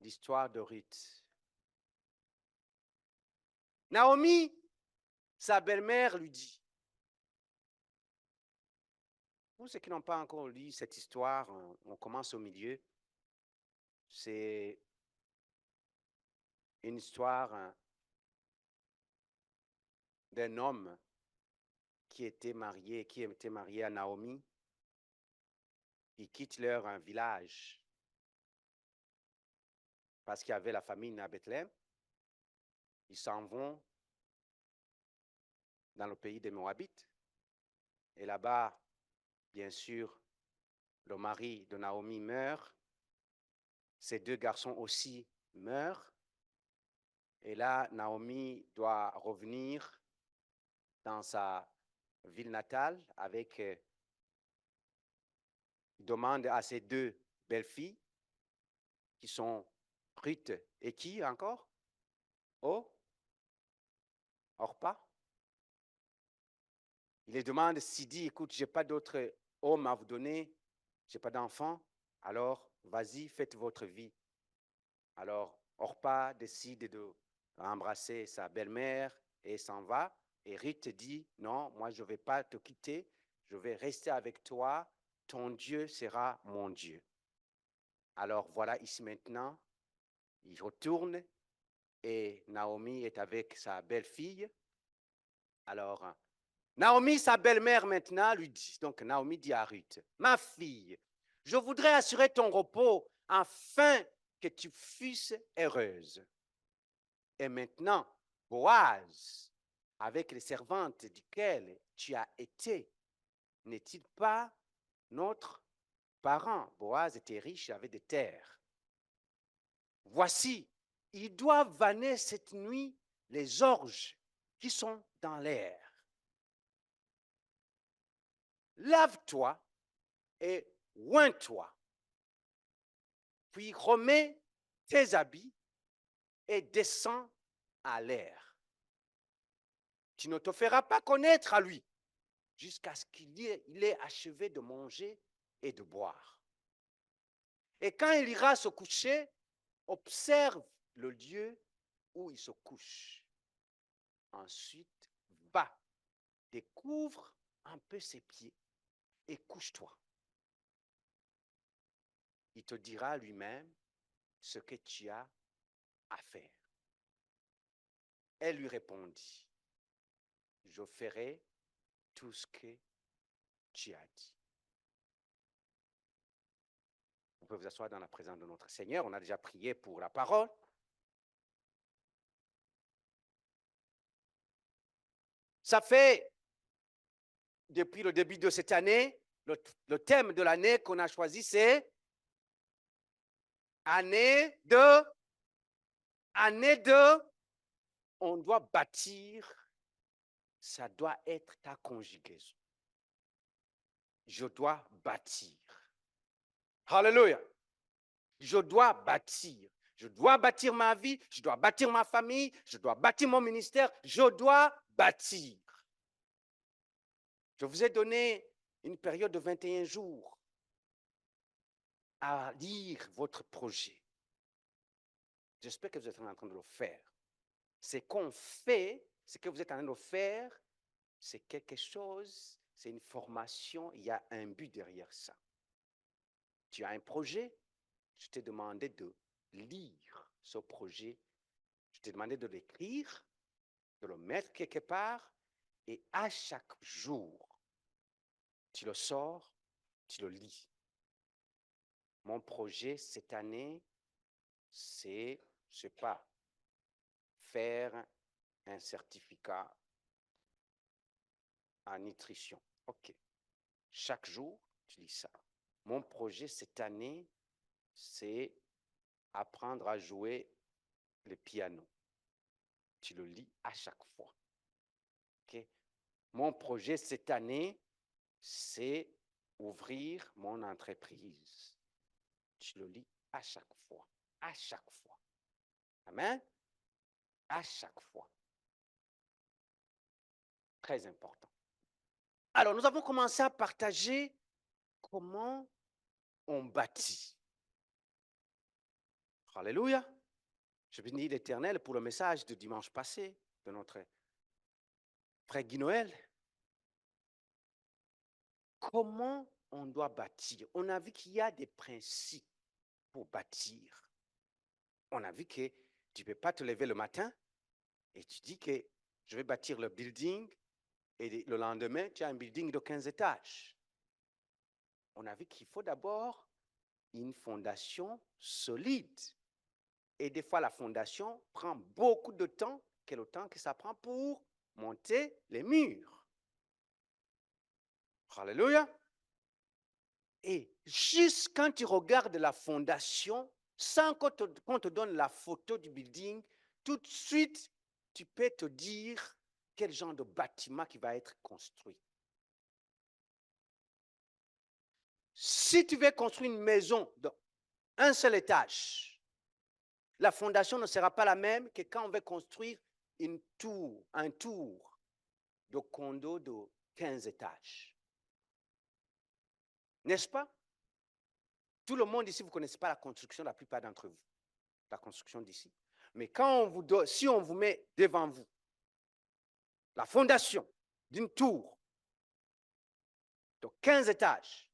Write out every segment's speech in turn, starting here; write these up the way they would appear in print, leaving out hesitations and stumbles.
L'histoire de Ruth. Naomi, sa belle-mère, lui dit, pour ceux qui n'ont pas encore lu cette histoire, on commence au milieu. C'est une histoire d'un homme qui était marié à Naomi. Ils quittent leur village parce qu'il y avait la famine à Bethléem. Ils s'en vont dans le pays des Moabites. Et là-bas, bien sûr, le mari de Naomi meurt. Ses deux garçons aussi meurent. Et là, Naomi doit revenir dans sa ville natale avec demande à ses deux belles-filles qui sont Ruth et qui encore? Oh, Orpa. Il les demande s'il dit, écoute, je n'ai pas d'autre homme à vous donner, je n'ai pas d'enfant, alors vas-y, faites votre vie. Alors Orpa décide d'embrasser sa belle-mère et s'en va. Et Ruth dit, non, moi je ne vais pas te quitter, je vais rester avec toi, ton Dieu sera mon Dieu. Alors voilà, ici maintenant, il retourne et Naomi est avec sa belle-fille. Alors, Naomi, sa belle-mère maintenant, lui dit, donc Naomi dit à Ruth, ma fille, je voudrais assurer ton repos afin que tu fusses heureuse. Et maintenant, Boaz, avec les servantes duquel tu as été, n'est-il pas notre parent? Boaz était riche, avait des terres. Voici, ils doivent vanner cette nuit les orges qui sont dans l'air. Lave-toi et oins-toi, puis remets tes habits et descends à l'air. Tu ne te feras pas connaître à lui jusqu'à ce qu'il ait achevé de manger et de boire. Et quand il ira se coucher, observe le lieu où il se couche. Ensuite, va, découvre un peu ses pieds et couche-toi. Il te dira lui-même ce que tu as à faire. Elle lui répondit, je ferai tout ce que tu as dit. Vous pouvez vous asseoir dans la présence de notre Seigneur. On a déjà prié pour la parole. Ça fait, depuis le début de cette année, le thème de l'année qu'on a choisi, c'est année de, on doit bâtir, ça doit être ta conjugaison. Je dois bâtir. Alléluia. Je dois bâtir. Je dois bâtir ma vie, je dois bâtir ma famille, je dois bâtir mon ministère, je dois bâtir. Je vous ai donné une période de 21 jours à lire votre projet. J'espère que vous êtes en train de le faire. Ce qu'on fait, ce que vous êtes en train de faire, c'est quelque chose, c'est une formation, il y a un but derrière ça. Tu as un projet, je t'ai demandé de lire ce projet, je t'ai demandé de l'écrire, de le mettre quelque part, et à chaque jour, tu le sors, tu le lis. Mon projet cette année, c'est, je ne sais pas, faire un certificat en nutrition. OK. Chaque jour, tu lis ça. Mon projet cette année, c'est apprendre à jouer le piano. Tu le lis à chaque fois. OK. Mon projet cette année, c'est ouvrir mon entreprise. Tu le lis à chaque fois. À chaque fois. Amen. À chaque fois. Très important. Alors, nous avons commencé à partager comment on bâtit. Alléluia. Je bénis l'Éternel pour le message de dimanche passé de notre frère Guy Noël. Comment on doit bâtir? On a vu qu'il y a des principes pour bâtir. On a vu que tu ne peux pas te lever le matin et tu dis que je vais bâtir le building et le lendemain, tu as un building de 15 étages. On a vu qu'il faut d'abord une fondation solide. Et des fois, la fondation prend beaucoup de temps, quel temps que ça prend pour monter les murs. Alléluia. Et juste quand tu regardes la fondation, sans qu'on te donne la photo du building, tout de suite, tu peux te dire quel genre de bâtiment qui va être construit. Si tu veux construire une maison d'un seul étage, la fondation ne sera pas la même que quand on veut construire un tour de condo de 15 étages. N'est-ce pas? Tout le monde ici, vous ne connaissez pas la construction, la plupart d'entre vous, la construction d'ici. Mais si on vous met devant vous la fondation d'une tour de 15 étages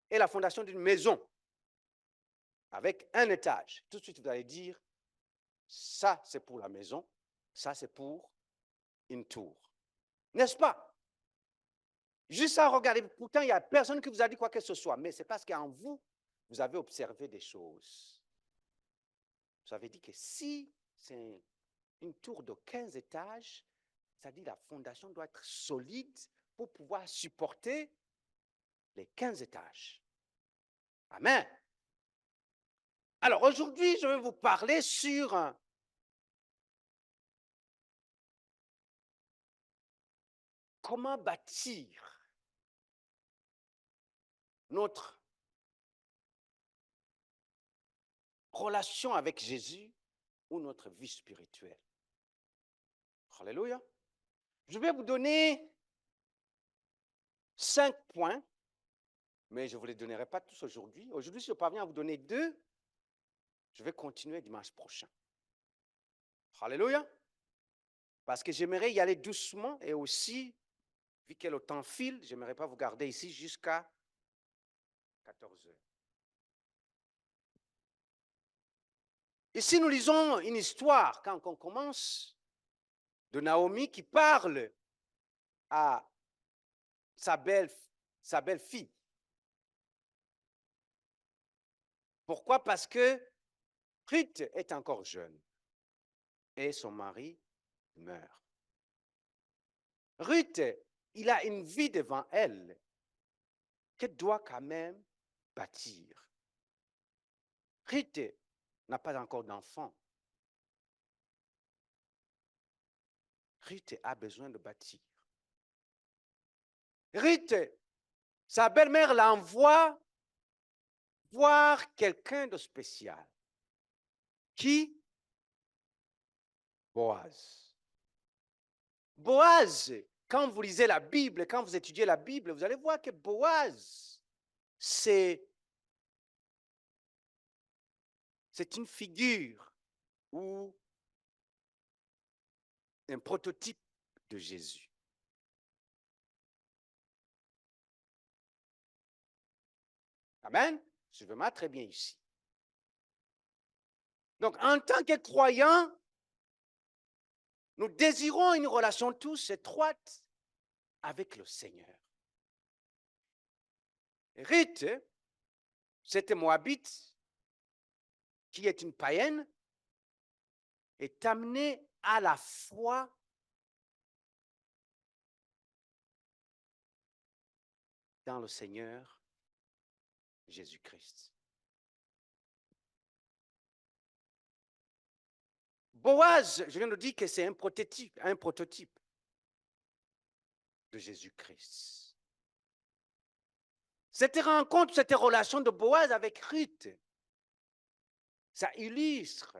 et la fondation d'une maison avec un étage, tout de suite vous allez dire, ça c'est pour la maison, ça c'est pour une tour. N'est-ce pas? Juste à regarder, pourtant il n'y a personne qui vous a dit quoi que ce soit, mais c'est parce qu'en vous, vous avez observé des choses. Vous avez dit que si c'est une tour de 15 étages, c'est-à-dire la fondation doit être solide pour pouvoir supporter les 15 étages. Amen. Alors aujourd'hui, je vais vous parler sur comment bâtir notre relation avec Jésus ou notre vie spirituelle. Alléluia. Je vais vous donner 5 points, mais je ne vous les donnerai pas tous aujourd'hui. Aujourd'hui, si je parviens à vous donner 2, je vais continuer dimanche prochain. Alléluia. Parce que j'aimerais y aller doucement et aussi, vu que le temps file, je n'aimerais pas vous garder ici jusqu'à 14 heures. Ici, nous lisons une histoire, quand on commence, de Naomi qui parle à sa belle-fille. Pourquoi? Parce que Ruth est encore jeune et son mari meurt. Ruth, il a une vie devant elle qu'elle doit quand même bâtir. Ruth n'a pas encore d'enfant. Ruth a besoin de bâtir. Ruth, sa belle-mère l'envoie voir quelqu'un de spécial. Qui? Boaz. Boaz, quand vous lisez la Bible, quand vous étudiez la Bible, vous allez voir que Boaz, c'est une figure ou un prototype de Jésus. Amen. Suivez-moi très bien ici. Donc, en tant que croyants, nous désirons une relation tous étroite avec le Seigneur. Ruth, cette Moabite, qui est une païenne, est amenée à la foi dans le Seigneur Jésus-Christ. Boaz, je viens de dire que c'est un prototype de Jésus-Christ. Cette rencontre, cette relation de Boaz avec Ruth, ça illustre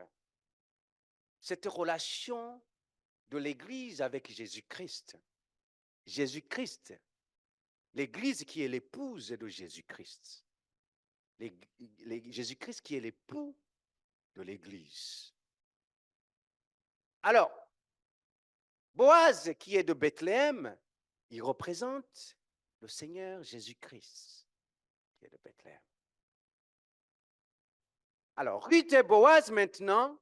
cette relation de l'Église avec Jésus-Christ. Jésus-Christ L'Église qui est l'épouse de Jésus-Christ. Jésus-Christ qui est l'époux de l'Église. Alors, Boaz qui est de Bethléem, il représente le Seigneur Jésus-Christ qui est de Bethléem. Alors, Ruth et Boaz maintenant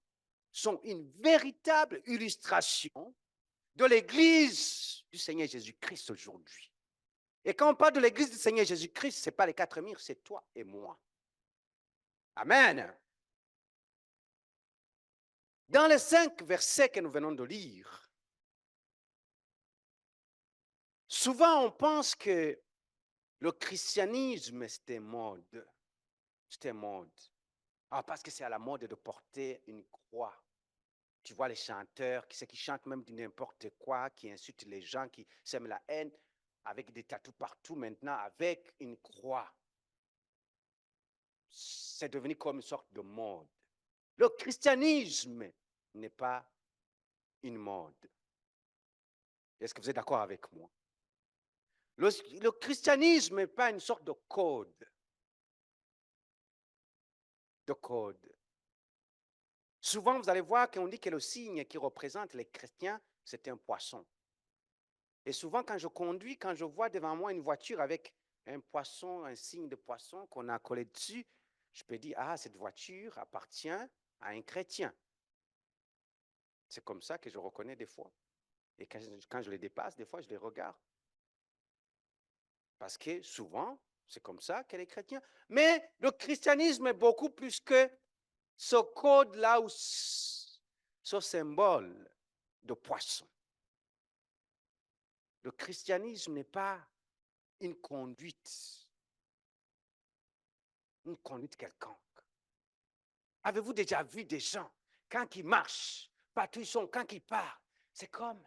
sont une véritable illustration de l'Église du Seigneur Jésus-Christ aujourd'hui. Et quand on parle de l'Église du Seigneur Jésus-Christ, ce n'est pas les 4 murs, c'est toi et moi. Amen. Dans les 5 versets que nous venons de lire, souvent on pense que le christianisme, c'était mode. C'était mode. Ah, parce que c'est à la mode de porter une croix. Tu vois les chanteurs, qui chantent même n'importe quoi, qui insultent les gens, qui sèment la haine, avec des tatous partout maintenant, avec une croix. C'est devenu comme une sorte de mode. Le christianisme n'est pas une mode. Est-ce que vous êtes d'accord avec moi? Le christianisme n'est pas une sorte de code. De code. Souvent, vous allez voir qu'on dit que le signe qui représente les chrétiens, c'est un poisson. Et souvent, quand je conduis, quand je vois devant moi une voiture avec un poisson, un signe de poisson qu'on a collé dessus, je peux dire, ah, cette voiture appartient à un chrétien. C'est comme ça que je reconnais des fois. Et quand je les dépasse, des fois, je les regarde. Parce que souvent, c'est comme ça que les chrétiens. Mais le christianisme est beaucoup plus que ce code-là ou ce symbole de poisson. Le christianisme n'est pas une conduite quelconque. Avez-vous déjà vu des gens, quand ils marchent, partout ils sont, quand ils parlent, c'est comme,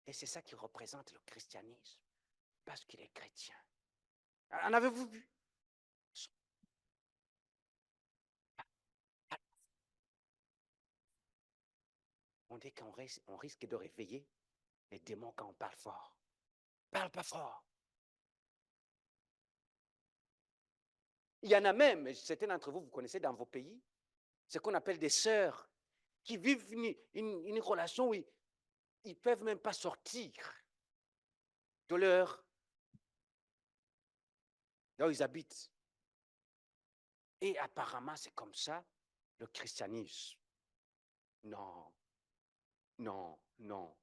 et c'est ça qui représente le christianisme, parce qu'il est chrétien. En avez-vous vu? On dit qu'on risque de réveiller les démons quand on parle fort. Parle pas fort. Il y en a même, certains d'entre vous, vous connaissez dans vos pays, ce qu'on appelle des sœurs qui vivent une relation où ils ne peuvent même pas sortir de là où ils habitent. Et apparemment, c'est comme ça le christianisme. Non, non, non.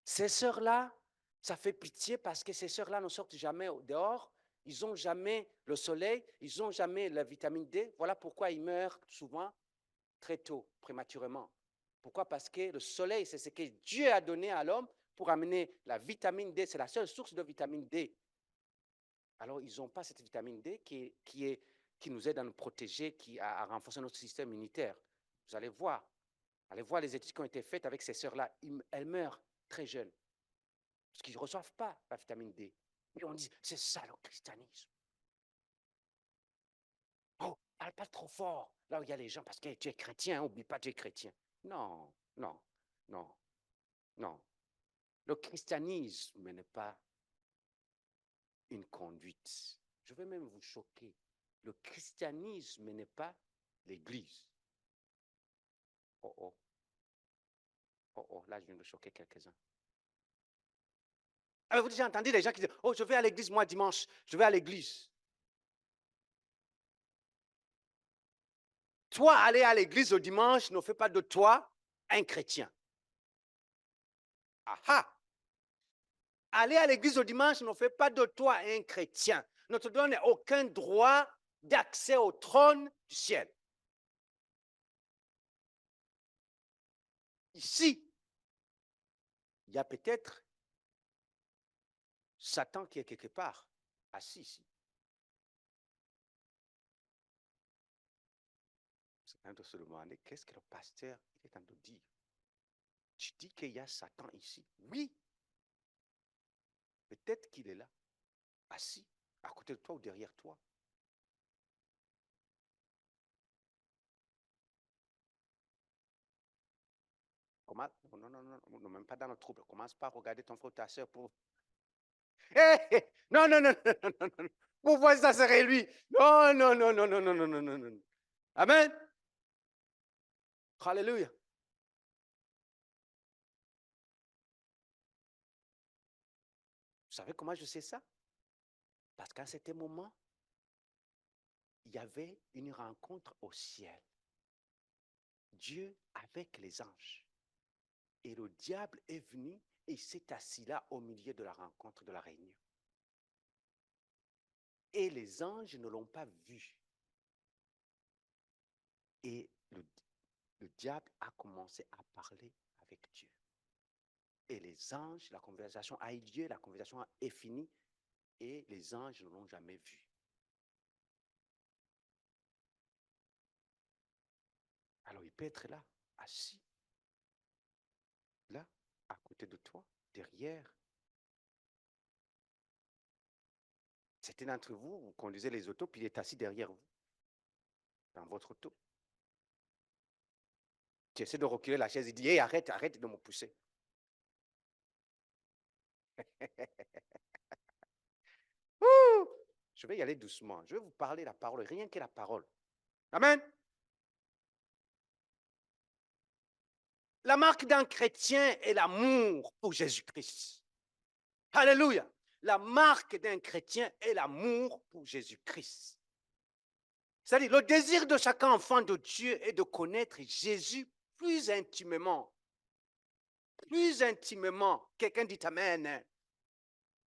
Ces sœurs-là, ça fait pitié parce que ces sœurs-là ne sortent jamais dehors. Ils n'ont jamais le soleil, ils n'ont jamais la vitamine D. Voilà pourquoi ils meurent souvent très tôt, prématurément. Pourquoi? Parce que le soleil, c'est ce que Dieu a donné à l'homme pour amener la vitamine D. C'est la seule source de vitamine D. Alors, ils n'ont pas cette vitamine D qui nous aide à nous protéger, à renforcer notre système immunitaire. Vous allez voir. Allez voir les études qui ont été faites avec ces sœurs-là. Elles meurent très jeunes. Parce qu'ils ne reçoivent pas la vitamine D. Et on dit, c'est ça le christianisme. Oh, parle pas trop fort. Là où il y a les gens, parce que tu es chrétien, n'oublie pas, tu es chrétien. Non, non, non, non. Le christianisme n'est pas une conduite. Je vais même vous choquer. Le christianisme n'est pas l'Église. Oh, oh. Oh, oh, là, je viens de choquer quelques-uns. Avez-vous déjà entendu les gens qui disent, oh, je vais à l'église, moi, dimanche, je vais à l'église. Toi, aller à l'église le dimanche ne fait pas de toi un chrétien. Ah! Aller à l'église le dimanche ne fait pas de toi un chrétien. Ne te donne aucun droit d'accès au trône du ciel. Ici, il y a peut-être Satan qui est quelque part assis ici. C'est en train de se demander qu'est-ce que le pasteur est en train de dire. Tu dis qu'il y a Satan ici. Oui. Peut-être qu'il est là, assis, à côté de toi ou derrière toi. Comment? Non, non, non, non, même pas dans le trouble. Commence pas à regarder ton frère ou ta soeur pour. Hey, non, non, non, non, non, non, non. Pourquoi ça serait lui? Non, non, non, non, non, non, non, non, non, non. Amen. Alléluia. Vous savez comment je sais ça? Parce qu'à cet moment, il y avait une rencontre au ciel. Dieu avec les anges. Et le diable est venu et s'est assis là au milieu de la rencontre, de la réunion. Et les anges ne l'ont pas vu. Et le diable a commencé à parler avec Dieu. Et les anges, la conversation a eu lieu, la conversation est finie et les anges ne l'ont jamais vu. Alors il peut être là, assis, là, à côté de toi, derrière. Certains d'entre vous, vous conduisez les autos, puis il est assis derrière vous, dans votre auto. Tu essaies de reculer la chaise, il dit, hey, arrête, arrête de me pousser. Je vais y aller doucement. Je vais vous parler la parole, rien que la parole. Amen. La marque d'un chrétien est l'amour pour Jésus-Christ. Alléluia. La marque d'un chrétien est l'amour pour Jésus-Christ. C'est-à-dire, le désir de chaque enfant de Dieu est de connaître Jésus plus intimement. Plus intimement. Quelqu'un dit Amen.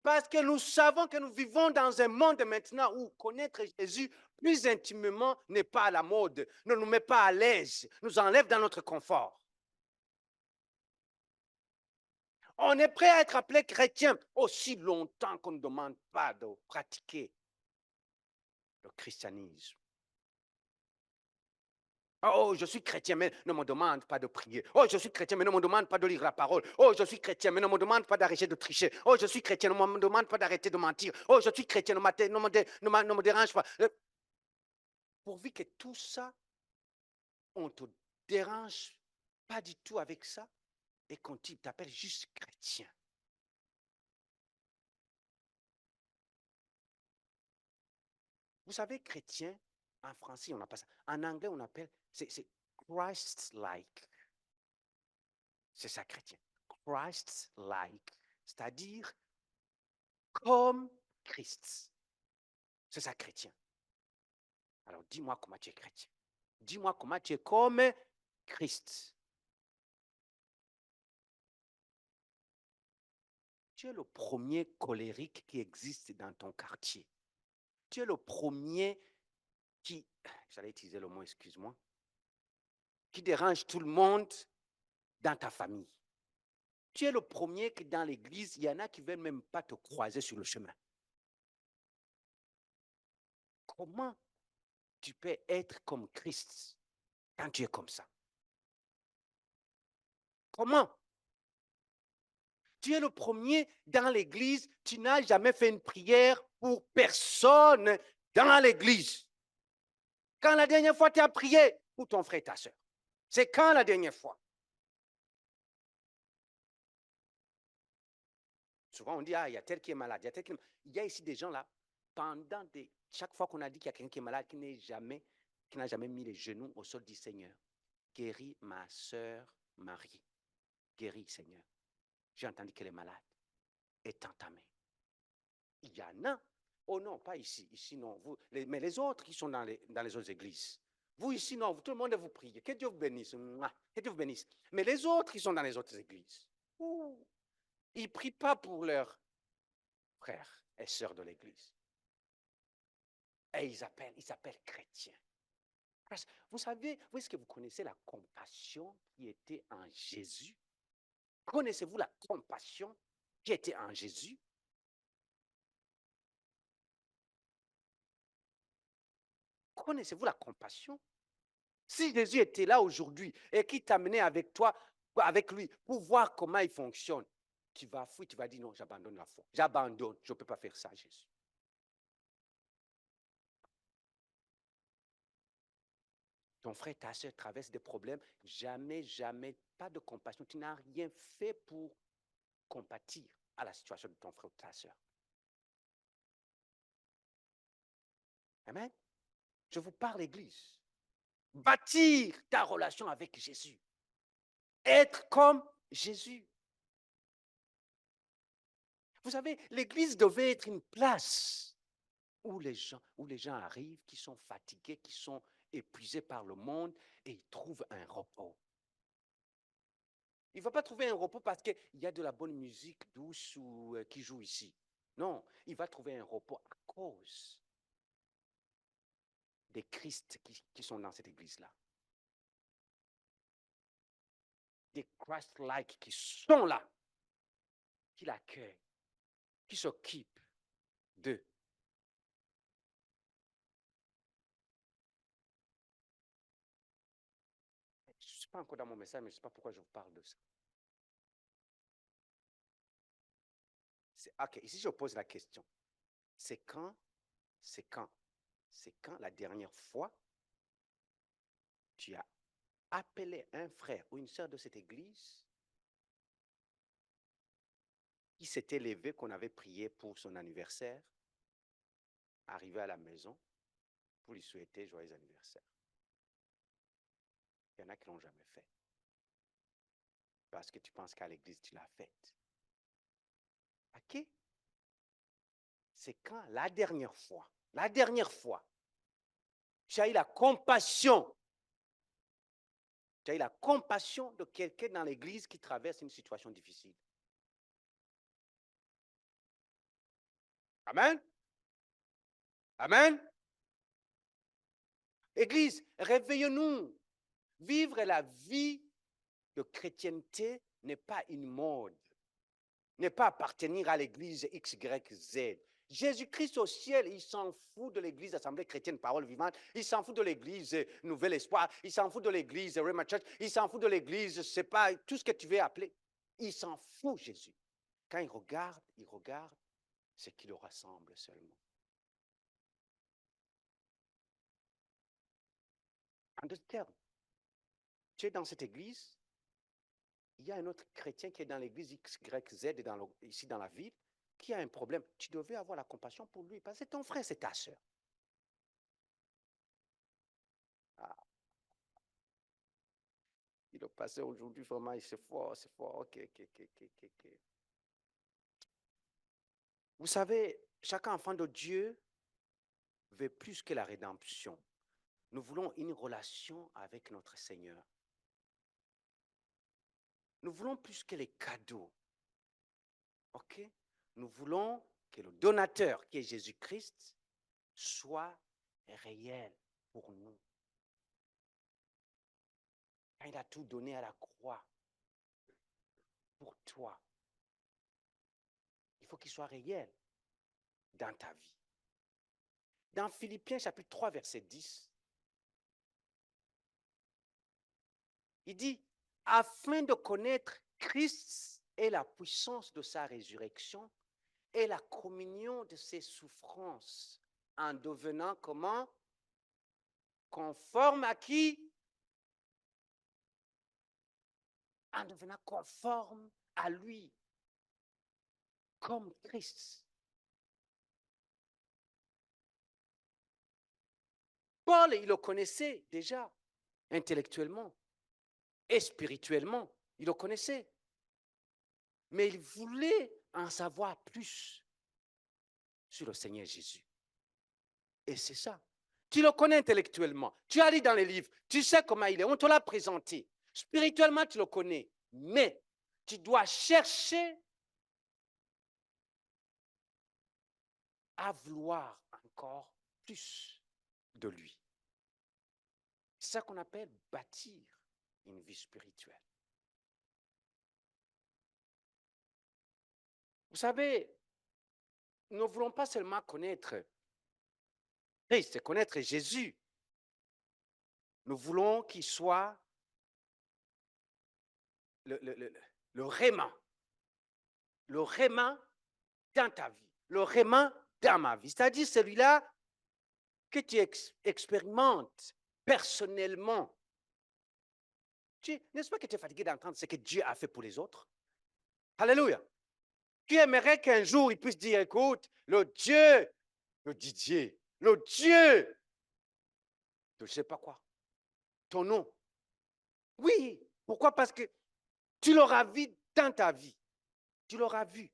Parce que nous savons que nous vivons dans un monde maintenant où connaître Jésus plus intimement n'est pas à la mode, ne nous met pas à l'aise, nous enlève dans notre confort. On est prêt à être appelé chrétien aussi longtemps qu'on ne demande pas de pratiquer le christianisme. Oh, je suis chrétien, mais ne me demande pas de prier. Oh, je suis chrétien, mais ne me demande pas de lire la parole. Oh, je suis chrétien, mais ne me demande pas d'arrêter de tricher. Oh, je suis chrétien, ne me demande pas d'arrêter de mentir. Oh, je suis chrétien, ne me dérange pas. Pourvu que tout ça, on ne te dérange pas du tout avec ça et qu'on t'appelle juste chrétien. Vous savez, chrétien, en français, on n'a pas ça. En anglais, on appelle, c'est Christ-like. C'est ça, chrétien. Christ-like. C'est-à-dire comme Christ. C'est ça, chrétien. Alors, dis-moi comment tu es chrétien. Dis-moi comment tu es comme Christ. Tu es le premier colérique qui existe dans ton quartier. Tu es le premier qui, j'allais utiliser le mot, excuse-moi, qui dérange tout le monde dans ta famille. Tu es le premier que dans l'église, il y en a qui ne veulent même pas te croiser sur le chemin. Comment tu peux être comme Christ quand tu es comme ça? Comment? Tu es le premier dans l'église, tu n'as jamais fait une prière pour personne dans l'église. Quand la dernière fois tu as prié pour ton frère et ta soeur? C'est quand la dernière fois? Souvent on dit, ah, il y a tel qui est malade, il y a tel qui est malade. Il y a ici des gens là, chaque fois qu'on a dit qu'il y a quelqu'un qui est malade, qui n'a jamais mis les genoux au sol, dit Seigneur, guéris ma soeur Marie. Guéris, Seigneur. J'ai entendu qu'elle est malade. Étends ta main. Il y en a. Oh non, pas ici. Ici, non. Mais les autres qui sont dans les autres églises. Vous ici, non. Tout le monde vous prie. Que Dieu vous bénisse. Que Dieu vous bénisse. Mais les autres qui sont dans les autres églises, ils ne prient pas pour leurs frères et sœurs de l'église. Et ils s'appellent chrétiens. Vous savez, est-ce que vous connaissez la compassion qui était en Jésus? Connaissez-vous la compassion qui était en Jésus? Connaissez-vous la compassion? Si Jésus était là aujourd'hui et qu'il t'amenait avec toi, avec lui, pour voir comment il fonctionne, tu vas fuir, tu vas dire non, j'abandonne la foi. J'abandonne, je ne peux pas faire ça, Jésus. Ton frère, ta soeur traverse des problèmes, jamais, jamais, pas de compassion. Tu n'as rien fait pour compatir à la situation de ton frère ou ta soeur. Amen. Je vous parle, Église. Bâtir ta relation avec Jésus. Être comme Jésus. Vous savez, l'Église devait être une place où les gens arrivent, qui sont fatigués, qui sont épuisés par le monde et ils trouvent un repos. Il ne va pas trouver un repos parce qu'il y a de la bonne musique douce ou qui joue ici. Non, il va trouver un repos à cause des Christ qui sont dans cette église-là. Des Christ-like qui sont là, qui l'accueillent, qui s'occupent d'eux. Je ne suis pas encore dans mon message, mais je ne sais pas pourquoi je vous parle de ça. Ok, ici je pose la question. C'est quand la dernière fois tu as appelé un frère ou une sœur de cette église qui s'était levé, qu'on avait prié pour son anniversaire, arrivé à la maison pour lui souhaiter joyeux anniversaire. Il y en a qui ne l'ont jamais fait. Parce que tu penses qu'à l'église, tu l'as faite. Ok? C'est quand la dernière fois, tu as eu la compassion de quelqu'un dans l'église qui traverse une situation difficile. Amen. Amen. Église, réveillons-nous. Vivre la vie de chrétienté n'est pas une mode, n'est pas appartenir à l'église X, Y, Z. Jésus-Christ au ciel, il s'en fout de l'église Assemblée chrétienne Parole vivante, il s'en fout de l'église Nouvel Espoir, il s'en fout de l'église Rema Church, il s'en fout de l'église, c'est pas tout ce que tu veux appeler. Il s'en fout, Jésus. Quand il regarde ce qui le rassemble seulement. En d'autres termes, tu es dans cette église, il y a un autre chrétien qui est dans l'église X, Y, Z, ici dans la ville, qui a un problème. Tu devais avoir la compassion pour lui, parce que c'est ton frère, c'est ta soeur. Ah. Il a passé aujourd'hui, vraiment, c'est fort, c'est fort. Ok. Vous savez, chaque enfant de Dieu veut plus que la rédemption. Nous voulons une relation avec notre Seigneur. Nous voulons plus que les cadeaux. Ok? Nous voulons que le donateur, qui est Jésus-Christ, soit réel pour nous. Quand il a tout donné à la croix pour toi, il faut qu'il soit réel dans ta vie. Dans Philippiens chapitre 3, verset 10, il dit, afin de connaître Christ et la puissance de sa résurrection et la communion de ses souffrances, en devenant comment? Conforme à qui? En devenant conforme à lui, comme Christ. Paul, il le connaissait déjà, intellectuellement et spirituellement, il le connaissait. Mais il voulait en savoir plus sur le Seigneur Jésus. Et c'est ça. Tu le connais intellectuellement, tu as lu dans les livres, tu sais comment il est, on te l'a présenté. Spirituellement, tu le connais, mais tu dois chercher à vouloir encore plus de lui. C'est ça qu'on appelle bâtir une vie spirituelle. Vous savez, nous ne voulons pas seulement connaître Christ, connaître Jésus. Nous voulons qu'il soit le réma dans ta vie, le réma dans ma vie. C'est-à-dire celui-là que tu expérimentes personnellement. N'est-ce pas que tu es fatigué d'entendre ce que Dieu a fait pour les autres? Alléluia. Tu aimerais qu'un jour il puisse dire, écoute, le Dieu, le Didier, le Dieu de je ne sais pas quoi, ton nom. Oui, pourquoi? Parce que tu l'auras vu dans ta vie. Tu l'auras vu.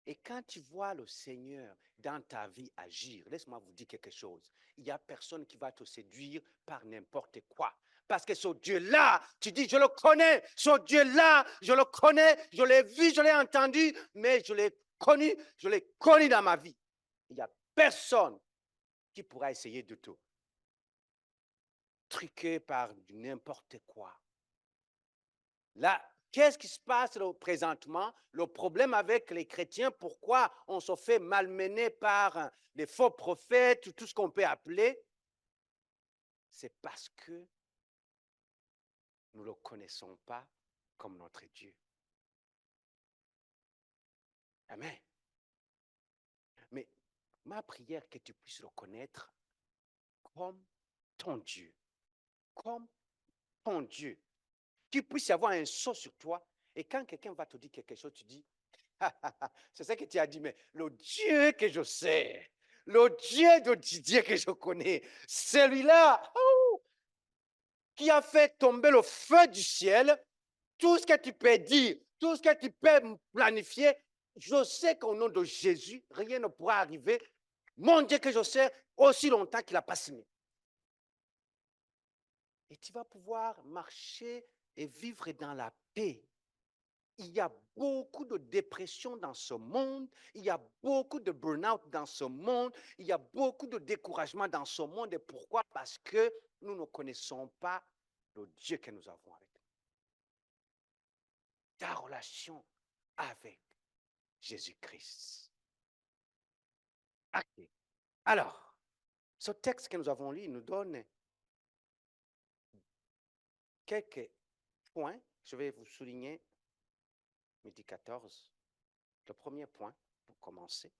Et quand tu vois le Seigneur dans ta vie agir, laisse-moi vous dire quelque chose. Il n'y a personne qui va te séduire par n'importe quoi. Parce que ce Dieu-là, tu dis, je le connais. Ce Dieu-là, je le connais. Je l'ai vu, je l'ai entendu, mais je l'ai connu dans ma vie. Il n'y a personne qui pourra essayer de te truquer par n'importe quoi. Là, qu'est-ce qui se passe présentement? Le problème avec les chrétiens, pourquoi on se fait malmener par les faux prophètes, tout ce qu'on peut appeler, c'est parce que nous ne le connaissons pas comme notre Dieu. Amen. Mais ma prière est que tu puisses le connaître comme ton Dieu. Comme ton Dieu. Qu'il puisse y avoir un saut sur toi. Et quand quelqu'un va te dire quelque chose, tu dis, c'est ça que tu as dit, mais le Dieu que je sais, le Dieu de Didier que je connais, celui-là qui a fait tomber le feu du ciel, tout ce que tu peux dire, tout ce que tu peux planifier, je sais qu'au nom de Jésus, rien ne pourra arriver. Mon Dieu que je sais, aussi longtemps qu'il n'a pas signé. Et tu vas pouvoir marcher et vivre dans la paix. Il y a beaucoup de dépression dans ce monde, il y a beaucoup de burn-out dans ce monde, il y a beaucoup de découragement dans ce monde. Et pourquoi? Parce que nous ne connaissons pas le Dieu que nous avons avec nous. Ta relation avec Jésus-Christ. Okay. Alors, ce texte que nous avons lu nous donne quelques points. Je vais vous souligner midi 14. Le premier point, pour commencer,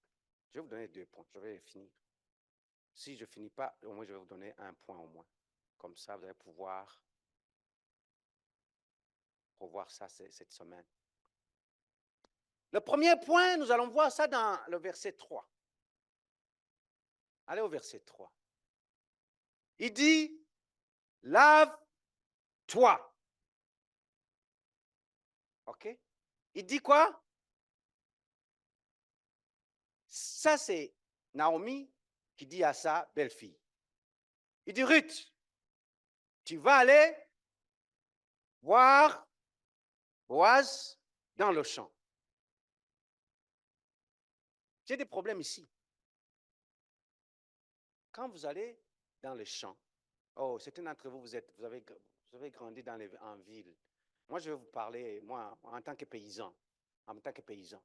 je vais vous donner 2 points. Je vais finir. Si je ne finis pas, au moins je vais vous donner un point au moins. Comme ça, vous allez pouvoir revoir ça cette semaine. Le premier point, nous allons voir ça dans le verset 3. Allez au verset 3. Il dit, lave-toi. OK? Il dit quoi? Ça, c'est Naomi qui dit à sa belle-fille. Il dit, Ruth, tu vas aller voir Boaz dans le champ. J'ai des problèmes ici. Quand vous allez dans le champ, oh, certains d'entre vous, vous avez grandi en ville. Moi, je vais vous parler, moi, en tant que paysan. En tant que paysan.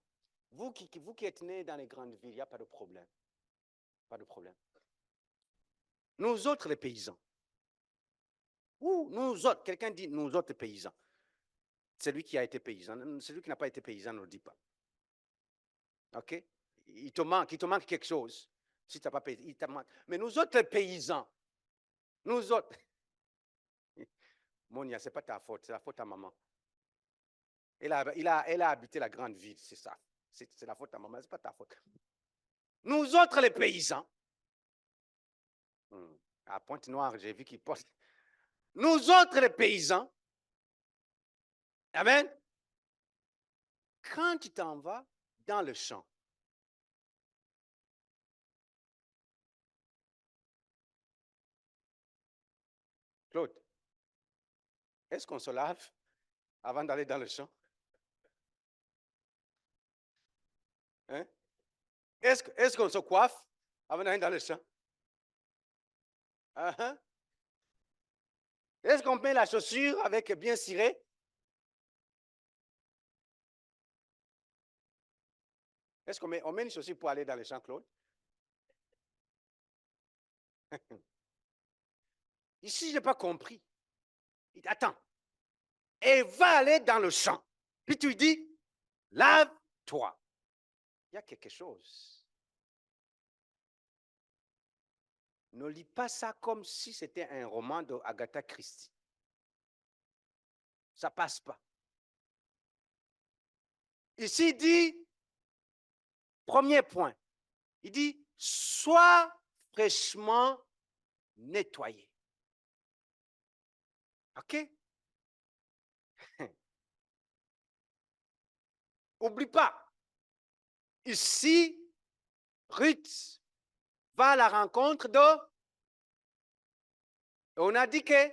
Vous qui êtes nés dans les grandes villes, il n'y a pas de problème. Pas de problème. Nous autres, les paysans. Ou nous autres, quelqu'un dit nous autres paysans. Celui qui a été paysan. Celui qui n'a pas été paysan ne le dit pas. OK? Il te manque quelque chose. Si tu n'as pas payé, il te manque. Mais nous autres, les paysans, nous autres. Monia, ce n'est pas ta faute, c'est la faute à maman. Elle a habité la grande ville, c'est ça. C'est la faute à maman, ce n'est pas ta faute. Nous autres, les paysans, à Pointe-Noire, j'ai vu qu'ils portent. Nous autres, les paysans, amen, quand tu t'en vas dans le champ, Claude, est-ce qu'on se lave avant d'aller dans le champ? Hein? Est-ce qu'on se coiffe avant d'aller dans le champ? Uh-huh. Est-ce qu'on met la chaussure avec bien ciré? Est-ce qu'on met une chaussure pour aller dans le champ, Claude? Ici, je n'ai pas compris. Il dit, attends, elle va aller dans le champ. Puis tu lui dis, lave-toi. Il y a quelque chose. Ne lis pas ça comme si c'était un roman d'Agatha Christie. Ça ne passe pas. Ici, il dit, premier point, il dit, sois fraîchement nettoyé. OK? Oublie pas, ici, Ruth va à la rencontre de... On a dit que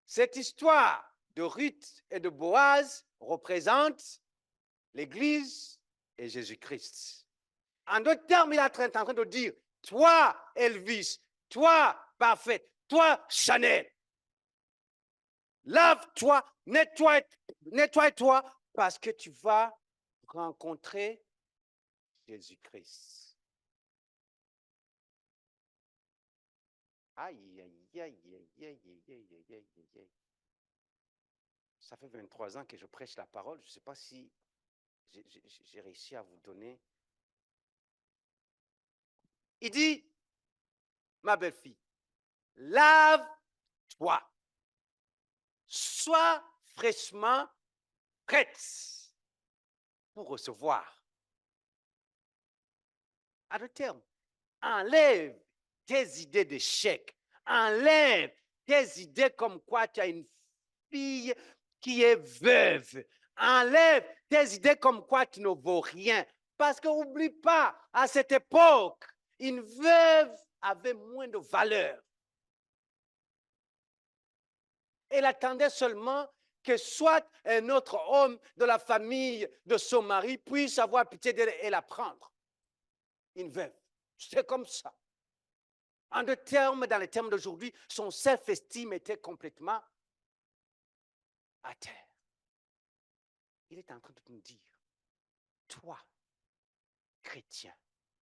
cette histoire de Ruth et de Boaz représente l'Église et Jésus-Christ. En d'autres termes, il est en train de dire, toi, Elvis, toi, Parfait, toi, Chanel, lave-toi, nettoie-toi, parce que tu vas rencontrer Jésus-Christ. Aïe, aïe, aïe, aïe, aïe, aïe, aïe, aïe, aïe, aïe. Ça fait 23 ans que je prêche la parole. Je ne sais pas si j'ai réussi à vous donner. Il dit, ma belle-fille, lave-toi. Sois fraîchement prête pour recevoir. À deux termes, enlève tes idées d'échec. Enlève tes idées comme quoi tu as une fille qui est veuve. Enlève tes idées comme quoi tu ne vaux rien. Parce que n'oublie pas, à cette époque, une veuve avait moins de valeur. Elle attendait seulement que soit un autre homme de la famille de son mari puisse avoir pitié d'elle et la prendre. Une veuve. C'est comme ça. En deux termes, dans les termes d'aujourd'hui, son self-esteem était complètement à terre. Il est en train de nous dire, toi, chrétien,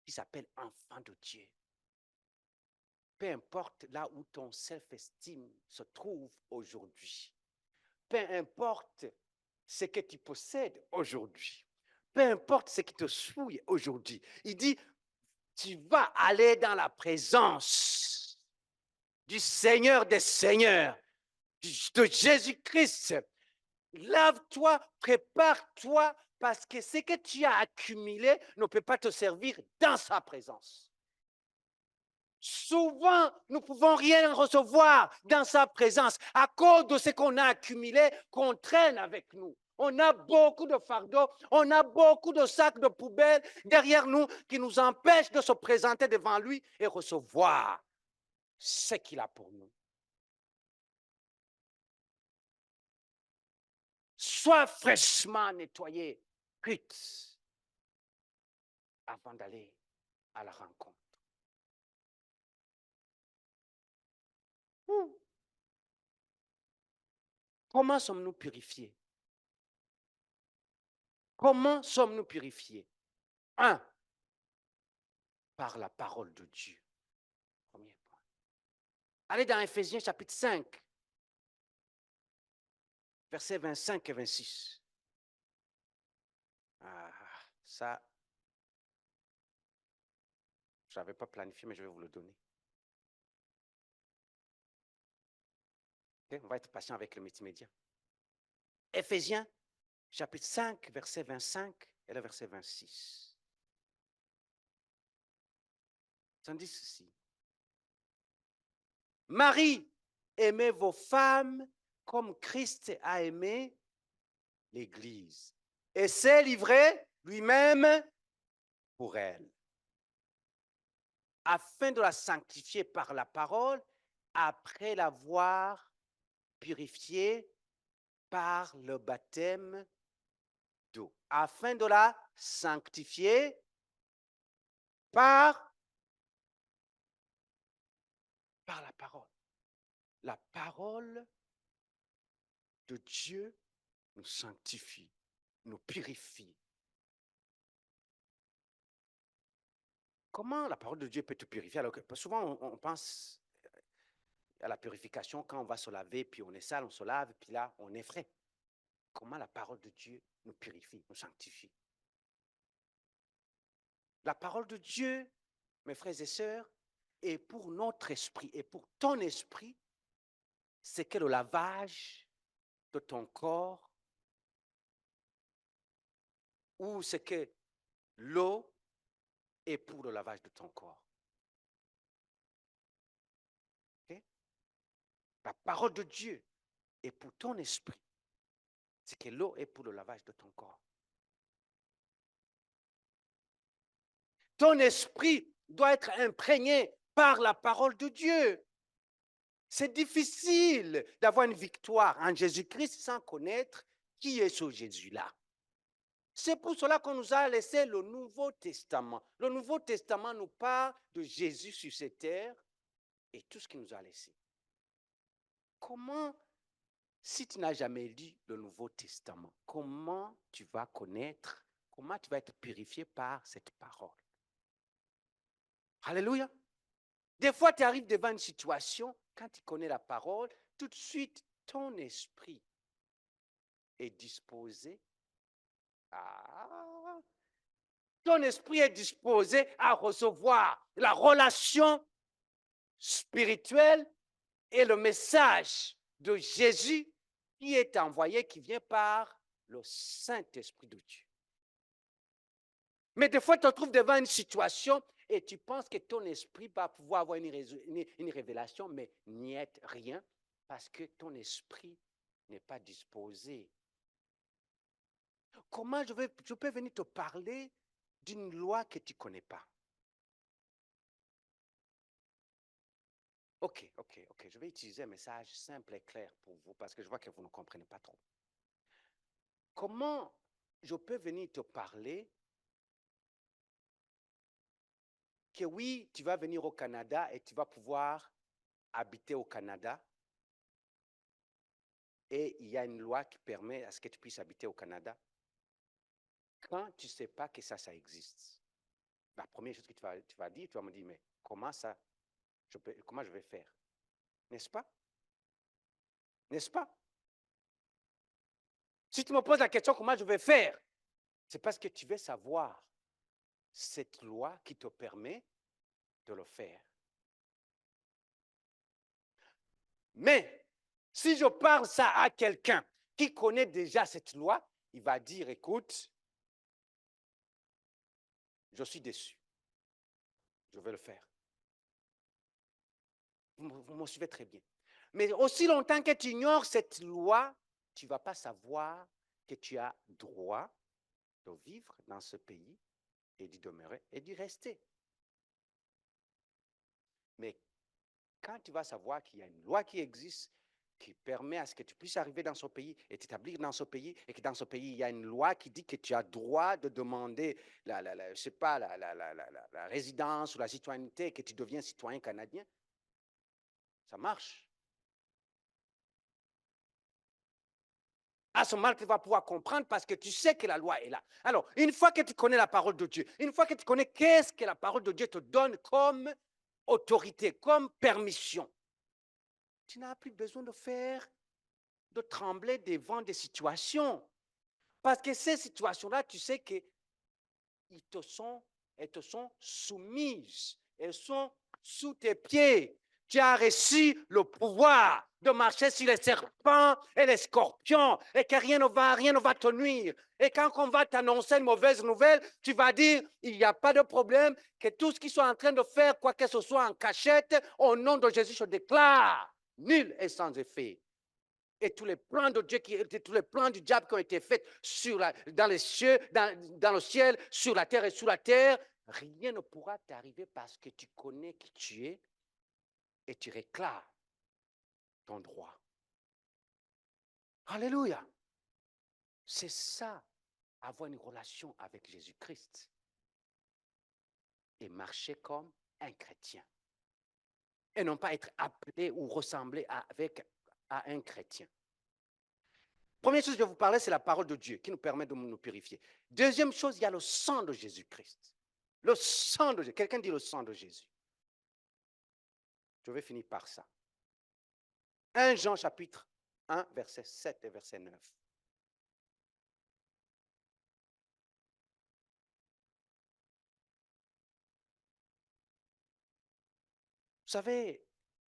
qui s'appelle enfant de Dieu, peu importe là où ton self-esteem se trouve aujourd'hui, peu importe ce que tu possèdes aujourd'hui, peu importe ce qui te souille aujourd'hui, il dit, tu vas aller dans la présence du Seigneur des Seigneurs, de Jésus-Christ. Lave-toi, prépare-toi, parce que ce que tu as accumulé ne peut pas te servir dans sa présence. Souvent, nous ne pouvons rien recevoir dans sa présence à cause de ce qu'on a accumulé, qu'on traîne avec nous. On a beaucoup de fardeaux, on a beaucoup de sacs de poubelles derrière nous qui nous empêchent de se présenter devant lui et recevoir ce qu'il a pour nous. Sois fraîchement nettoyé, Ruth, avant d'aller à la rencontre. Comment sommes-nous purifiés? Comment sommes-nous purifiés? 1. Par la parole de Dieu. Premier point. Allez dans Éphésiens chapitre 5, versets 25 et 26. Ah, ça, je n'avais pas planifié, mais je vais vous le donner. Okay? On va être patient avec le multimédia. Éphésiens chapitre 5, verset 25 et le verset 26. Ça dit ceci. Marie, aimez vos femmes comme Christ a aimé l'Église et s'est livré lui-même pour elle, afin de la sanctifier par la parole, après l'avoir purifiée par le baptême d'eau, afin de la sanctifier par la parole. La parole de Dieu nous sanctifie, nous purifie. Comment la parole de Dieu peut te purifier? Alors que souvent, on pense à la purification quand on va se laver, puis on est sale, on se lave, puis là, on est frais. Comment la parole de Dieu nous purifie, nous sanctifie? La parole de Dieu, mes frères et sœurs, est pour notre esprit et pour ton esprit, c'est que le lavage de ton corps, ou c'est que l'eau est pour le lavage de ton corps. Okay? La parole de Dieu est pour ton esprit. C'est que l'eau est pour le lavage de ton corps. Ton esprit doit être imprégné par la parole de Dieu. C'est difficile d'avoir une victoire en Jésus-Christ sans connaître qui est ce Jésus-là. C'est pour cela qu'on nous a laissé le Nouveau Testament. Le Nouveau Testament nous parle de Jésus sur cette terre et tout ce qu'il nous a laissé. Comment, si tu n'as jamais lu le Nouveau Testament, comment tu vas connaître, comment tu vas être purifié par cette parole? Alléluia. Des fois, tu arrives devant une situation, quand tu connais la parole, tout de suite, ton esprit est disposé à... Ton esprit est disposé à recevoir la relation spirituelle et le message de Jésus qui est envoyé, qui vient par le Saint-Esprit de Dieu. Mais des fois, tu te trouves devant une situation et tu penses que ton esprit va pouvoir avoir une révélation, mais n'y est rien, parce que ton esprit n'est pas disposé. Comment je peux venir te parler d'une loi que tu ne connais pas? Ok. Je vais utiliser un message simple et clair pour vous, parce que je vois que vous ne comprenez pas trop. Comment je peux venir te parler que oui, tu vas venir au Canada et tu vas pouvoir habiter au Canada et il y a une loi qui permet à ce que tu puisses habiter au Canada quand tu ne sais pas que ça existe? La première chose que tu vas dire, tu vas me dire, mais comment ça, comment je vais faire? N'est-ce pas? N'est-ce pas? Si tu me poses la question, comment je vais faire? C'est parce que tu veux savoir cette loi qui te permet de le faire. Mais si je parle ça à quelqu'un qui connaît déjà cette loi, il va dire, écoute, je suis déçu. Je vais le faire. Vous me suivez très bien. Mais aussi longtemps que tu ignores cette loi, tu ne vas pas savoir que tu as droit de vivre dans ce pays et d'y demeurer et d'y rester. Mais quand tu vas savoir qu'il y a une loi qui existe, qui permet à ce que tu puisses arriver dans ce pays et t'établir dans ce pays, et que dans ce pays, il y a une loi qui dit que tu as droit de demander la résidence ou la citoyenneté, et que tu deviens citoyen canadien, ça marche. À ce moment, tu vas pouvoir comprendre parce que tu sais que la loi est là. Alors, une fois que tu connais la parole de Dieu, une fois que tu connais qu'est-ce que la parole de Dieu te donne comme autorité, comme permission, tu n'as plus besoin de trembler devant des situations. Parce que ces situations-là, tu sais qu'elles te sont soumises, elles sont sous tes pieds. Tu as reçu le pouvoir de marcher sur les serpents et les scorpions et que rien ne va te nuire. Et quand on va t'annoncer une mauvaise nouvelle, tu vas dire, il n'y a pas de problème, que tout ce qu'ils sont en train de faire, quoi que ce soit en cachette, au nom de Jésus, je déclare, nul et sans effet. Et tous les plans de Dieu, tous les plans du diable qui ont été faits dans les cieux, dans le ciel, sur la terre et sous la terre, rien ne pourra t'arriver parce que tu connais qui tu es et tu réclames ton droit. Alléluia. C'est ça, avoir une relation avec Jésus-Christ et marcher comme un chrétien. Et non pas être appelé ou ressembler à un chrétien. Première chose que je vais vous parler, c'est la parole de Dieu qui nous permet de nous purifier. Deuxième chose, il y a le sang de Jésus-Christ. Le sang de Jésus. Quelqu'un dit le sang de Jésus. Je vais finir par ça. 1 Jean chapitre 1, verset 7 et verset 9. Vous savez,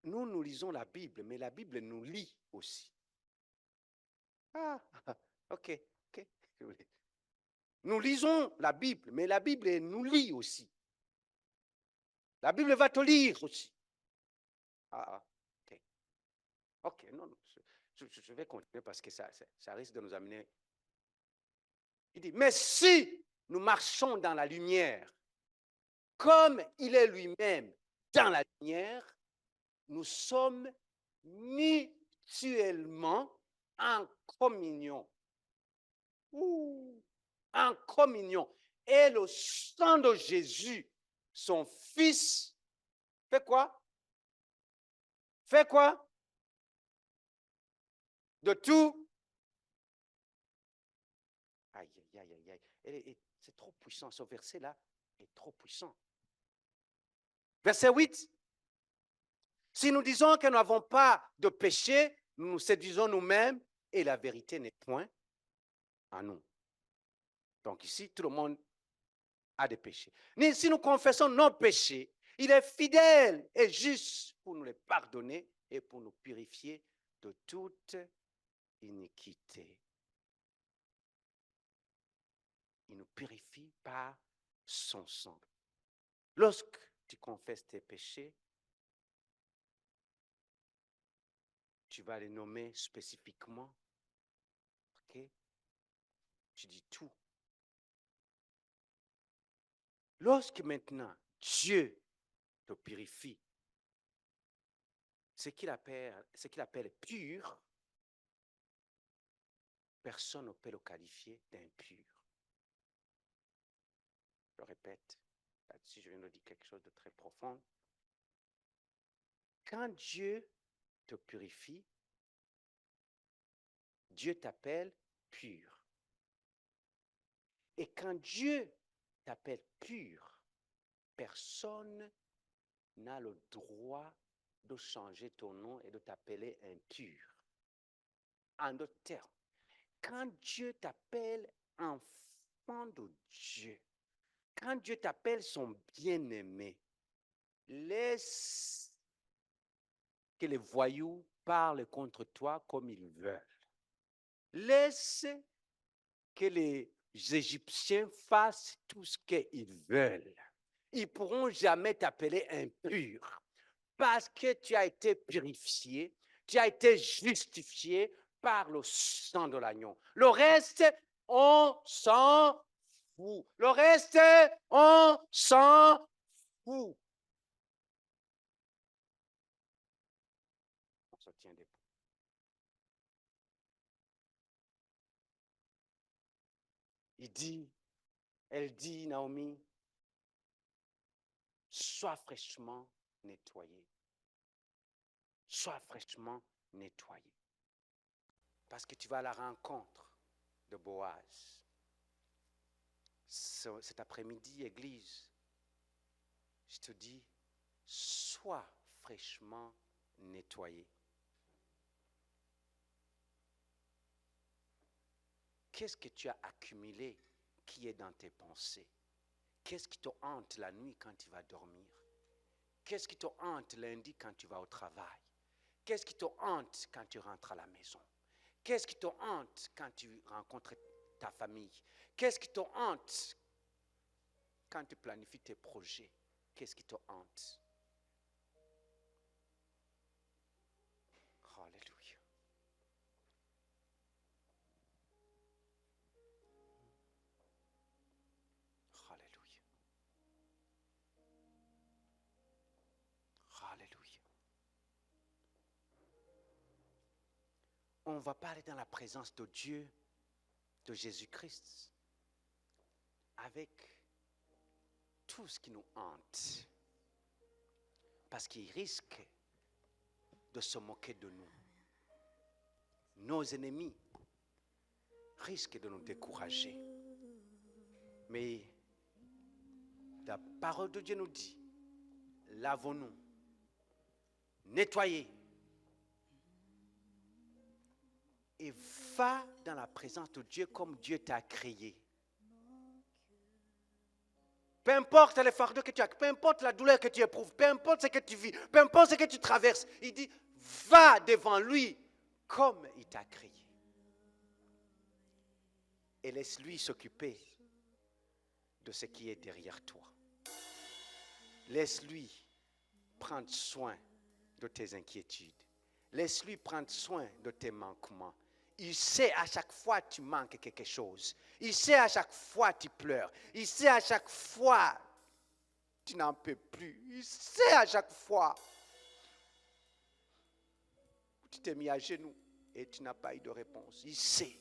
nous lisons la Bible, mais la Bible nous lit aussi. Ah, ok. Nous lisons la Bible, mais la Bible nous lit aussi. La Bible va te lire aussi. Ok. Ok, non, non, je vais continuer parce que ça risque de nous amener. Il dit, mais si nous marchons dans la lumière, comme il est lui-même dans la lumière, nous sommes mutuellement en communion. En communion. Et le sang de Jésus, son Fils, fait quoi? Fait quoi? De tout. Aïe, aïe, aïe, aïe. C'est trop puissant. Ce verset-là est trop puissant. Verset 8. Si nous disons que nous n'avons pas de péché, nous nous séduisons nous-mêmes et la vérité n'est point en nous. Donc ici, tout le monde a des péchés. Mais si nous confessons nos péchés, il est fidèle et juste pour nous les pardonner et pour nous purifier de toute iniquité. Il nous purifie par son sang. Lorsque tu confesses tes péchés, tu vas les nommer spécifiquement. Ok? Tu dis tout. Lorsque maintenant Dieu te purifie, ce qu'il appelle pur, personne ne peut le qualifier d'impur. Je répète, là-dessus je viens de dire quelque chose de très profond. Quand Dieu te purifie, Dieu t'appelle pur. Et quand Dieu t'appelle pur, personne n'a le droit de changer ton nom et de t'appeler impur. En d'autres termes, quand Dieu t'appelle enfant de Dieu, quand Dieu t'appelle son bien-aimé, laisse que les voyous parlent contre toi comme ils veulent. Laisse que les Égyptiens fassent tout ce qu'ils veulent. Ils ne pourront jamais t'appeler impur parce que tu as été purifié, tu as été justifié par le sang de l'agneau. Le reste, on s'en fout. Le reste, on s'en fout. On se tient debout. Elle dit, Naomi, sois fraîchement nettoyé. Sois fraîchement nettoyé. Parce que tu vas à la rencontre de Boaz. Cet après-midi, Église, je te dis, sois fraîchement nettoyé. Qu'est-ce que tu as accumulé qui est dans tes pensées? Qu'est-ce qui te hante la nuit quand tu vas dormir? Qu'est-ce qui te hante lundi quand tu vas au travail? Qu'est-ce qui te hante quand tu rentres à la maison? Qu'est-ce qui te hante quand tu rencontres ta famille? Qu'est-ce qui te hante quand tu planifies tes projets? Qu'est-ce qui te hante? Alléluia. Alléluia. Alléluia. On va pas aller dans la présence de Dieu, de Jésus-Christ, avec tout ce qui nous hante. Parce qu'il risque de se moquer de nous. Nos ennemis risquent de nous décourager. Mais la parole de Dieu nous dit, lavons-nous, nettoyez, et va dans la présence de Dieu comme Dieu t'a créé. Peu importe les fardeaux que tu as, peu importe la douleur que tu éprouves, peu importe ce que tu vis, peu importe ce que tu traverses, il dit, va devant lui comme il t'a créé. Et laisse-lui s'occuper de ce qui est derrière toi. Laisse-lui prendre soin de tes inquiétudes. Laisse-lui prendre soin de tes manquements. Il sait à chaque fois que tu manques quelque chose. Il sait à chaque fois que tu pleures. Il sait à chaque fois que tu n'en peux plus. Il sait à chaque fois que tu t'es mis à genoux et tu n'as pas eu de réponse. Il sait.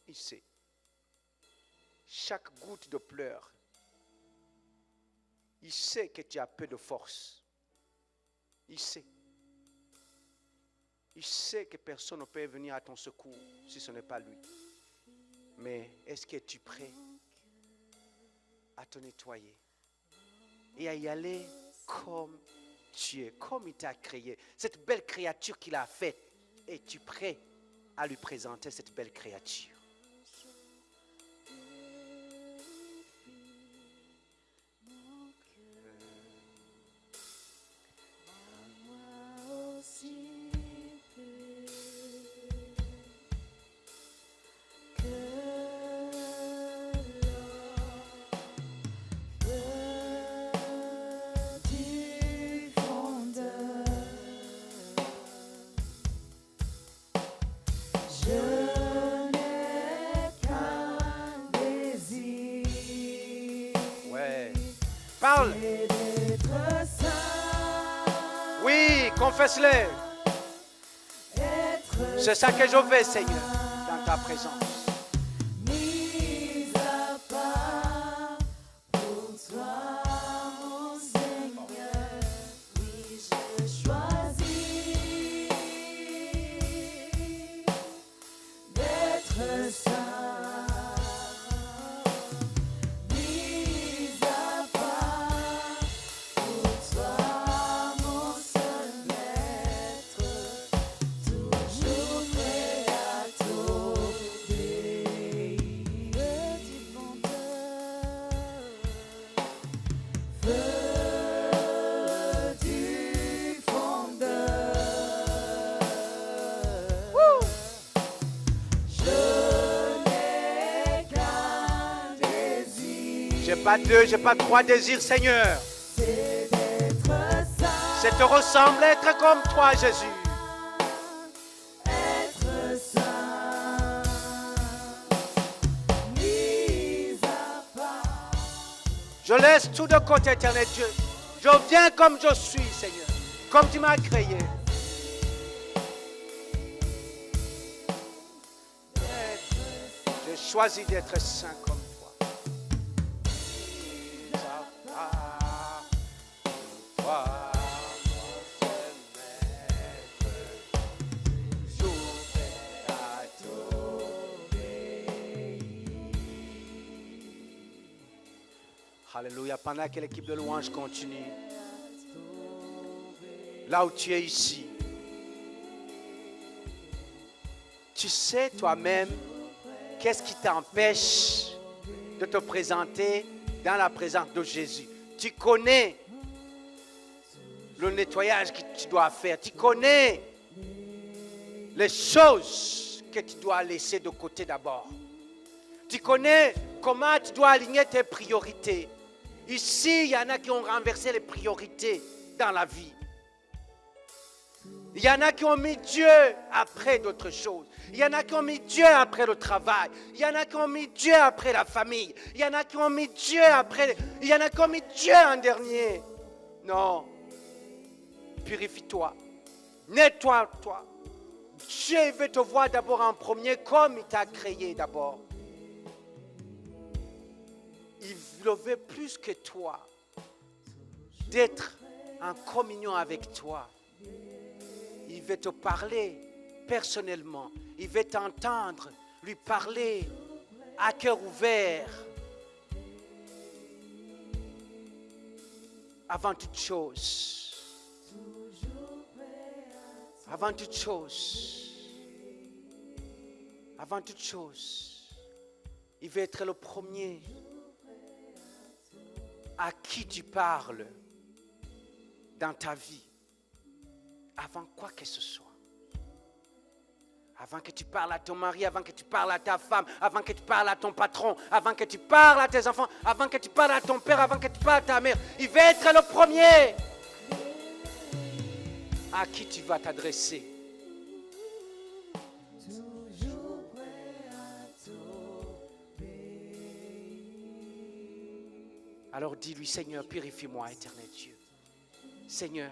Il sait. Chaque goutte de pleurs, il sait que tu as peu de force. Il sait. Il sait que personne ne peut venir à ton secours si ce n'est pas lui. Mais est-ce que tu es prêt à te nettoyer et à y aller comme tu es, comme il t'a créé, cette belle créature qu'il a faite? Es-tu prêt à lui présenter cette belle créature? Parle. Oui, confesse-le. C'est ça que je veux, Seigneur, dans ta présence. Mis à part pour toi, mon Seigneur, oui, je choisis d'être saint. J'ai pas deux, j'ai pas trois désirs, Seigneur. C'est d'être saint. C'est te ressembler, être comme toi, Jésus. Être saint, mis à part. Je laisse tout de côté, éternel Dieu. Je viens comme je suis, Seigneur, comme tu m'as créé. J'ai choisi d'être saint comme toi. Alléluia. Pendant que l'équipe de louange continue, là où tu es ici, tu sais toi-même qu'est-ce qui t'empêche de te présenter dans la présence de Jésus. Tu connais le nettoyage que tu dois faire. Tu connais les choses que tu dois laisser de côté d'abord. Tu connais comment tu dois aligner tes priorités. Ici, il y en a qui ont renversé les priorités dans la vie. Il y en a qui ont mis Dieu après d'autres choses. Il y en a qui ont mis Dieu après le travail. Il y en a qui ont mis Dieu après la famille. Il y en a qui ont mis Dieu après... Il y en a qui ont mis Dieu en dernier. Non. Purifie-toi. Nettoie-toi. Dieu veut te voir d'abord en premier comme il t'a créé d'abord. Il veut plus que toi d'être en communion avec toi. Il veut te parler personnellement. Il veut t'entendre, lui parler à cœur ouvert. Avant toute chose, avant toute chose, il veut être le premier à qui tu parles dans ta vie, avant quoi que ce soit. Avant que tu parles à ton mari, avant que tu parles à ta femme, avant que tu parles à ton patron, avant que tu parles à tes enfants, avant que tu parles à ton père, avant que tu parles à ta mère, il va être le premier à qui tu vas t'adresser. toujours prêt à t'obéir. Alors dis-lui, Seigneur, purifie-moi, éternel Dieu. Seigneur,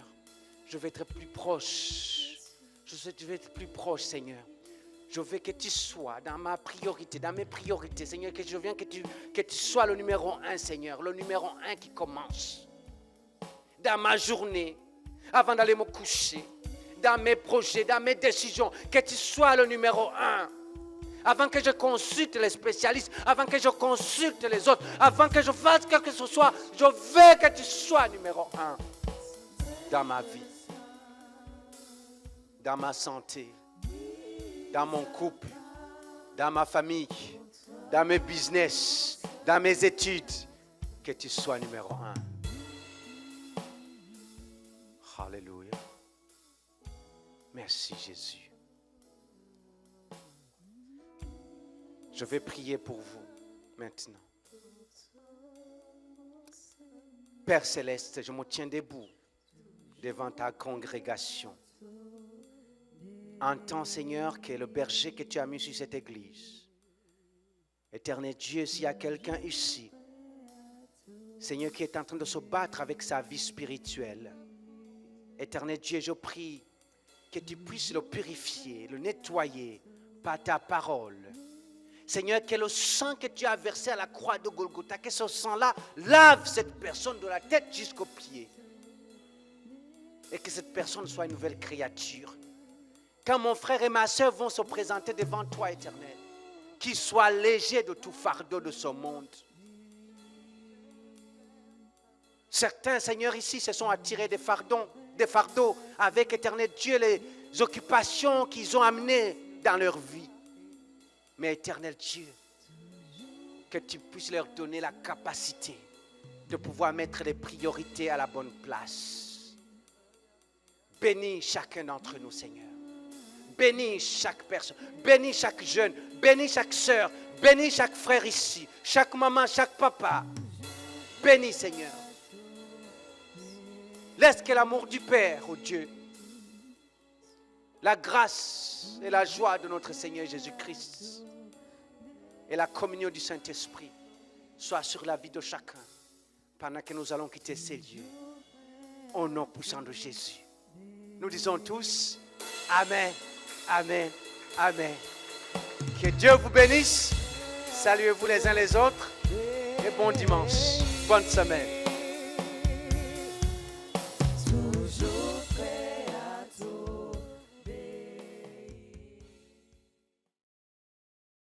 je vais être plus proche. Je vais être plus proche, Seigneur. Je veux que tu sois dans ma priorité, dans mes priorités, Seigneur, que je viens que tu sois le numéro 1, Seigneur, le numéro 1 qui commence. Dans ma journée, avant d'aller me coucher, dans mes projets, dans mes décisions, que tu sois le numéro 1. Avant que je consulte les spécialistes, avant que je consulte les autres, avant que je fasse quelque chose, je veux que tu sois numéro 1 dans ma vie, dans ma santé, dans mon couple, dans ma famille, dans mes business, dans mes études, que tu sois numéro 1. Alléluia. Merci Jésus. Je vais prier pour vous maintenant. Père Céleste, je me tiens debout devant ta congrégation. Entends, Seigneur, que le berger que tu as mis sur cette église. Éternel Dieu, s'il y a quelqu'un ici, Seigneur, qui est en train de se battre avec sa vie spirituelle, Éternel Dieu, je prie que tu puisses le purifier, le nettoyer par ta parole. Seigneur, que le sang que tu as versé à la croix de Golgotha, que ce sang-là lave cette personne de la tête jusqu'aux pieds. Et que cette personne soit une nouvelle créature. Quand mon frère et ma soeur vont se présenter devant toi, Éternel, qu'ils soient légers de tout fardeau de ce monde. Certains, Seigneur, ici se sont attirés des fardeaux avec, Éternel Dieu, les occupations qu'ils ont amenées dans leur vie. Mais, Éternel Dieu, que tu puisses leur donner la capacité de pouvoir mettre les priorités à la bonne place. Bénis chacun d'entre nous, Seigneur. Bénis chaque personne, bénis chaque jeune, bénis chaque soeur, bénis chaque frère ici, chaque maman, chaque papa. Bénis, Seigneur. Laisse que l'amour du Père, oh Dieu, la grâce et la joie de notre Seigneur Jésus-Christ et la communion du Saint-Esprit soient sur la vie de chacun pendant que nous allons quitter ces lieux. Au nom puissant de Jésus. Nous disons tous Amen, Amen, Amen. Que Dieu vous bénisse. Saluez-vous les uns les autres et bon dimanche, bonne semaine.